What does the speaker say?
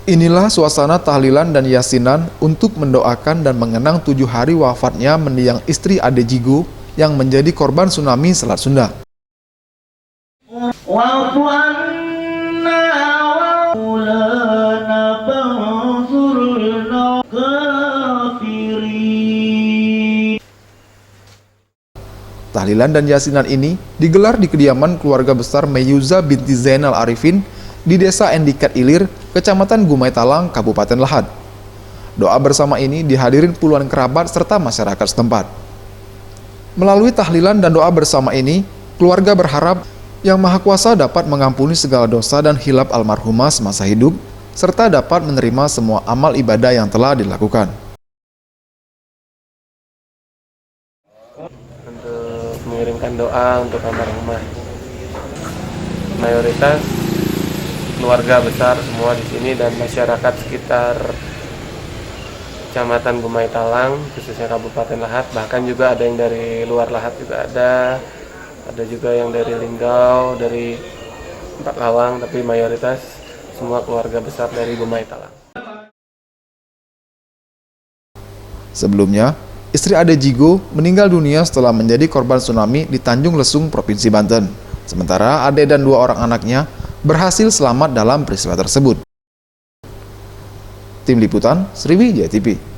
Inilah suasana tahlilan dan yasinan untuk mendoakan dan mengenang 7 hari wafatnya mendiang istri Ade Jigo yang menjadi korban tsunami Selat Sunda. Tahlilan dan yasinan ini digelar di kediaman keluarga besar Meyuza binti Zainal Arifin di Desa Endikat Ilir, Kecamatan Gumai Talang, Kabupaten Lahad. Doa bersama ini dihadirin puluhan kerabat serta masyarakat setempat. Melalui tahlilan dan doa bersama ini, keluarga berharap Yang Maha Kuasa dapat mengampuni segala dosa dan hilaf almarhumah semasa hidup, serta dapat menerima semua amal ibadah yang telah dilakukan. Untuk mengirimkan doa untuk almarhumah, mayoritas keluarga besar semua di sini dan masyarakat sekitar Kecamatan Gumai Talang, khususnya Kabupaten Lahad, bahkan juga ada yang dari luar Lahad juga ada juga yang dari Linggau, dari Empat Lawang, tapi mayoritas semua keluarga besar dari Gumai Talang. Sebelumnya, istri Ade Jigo meninggal dunia setelah menjadi korban tsunami di Tanjung Lesung, Provinsi Banten. Sementara Ade dan 2 orang anaknya berhasil selamat dalam peristiwa tersebut. Tim Liputan Sriwijaya TV.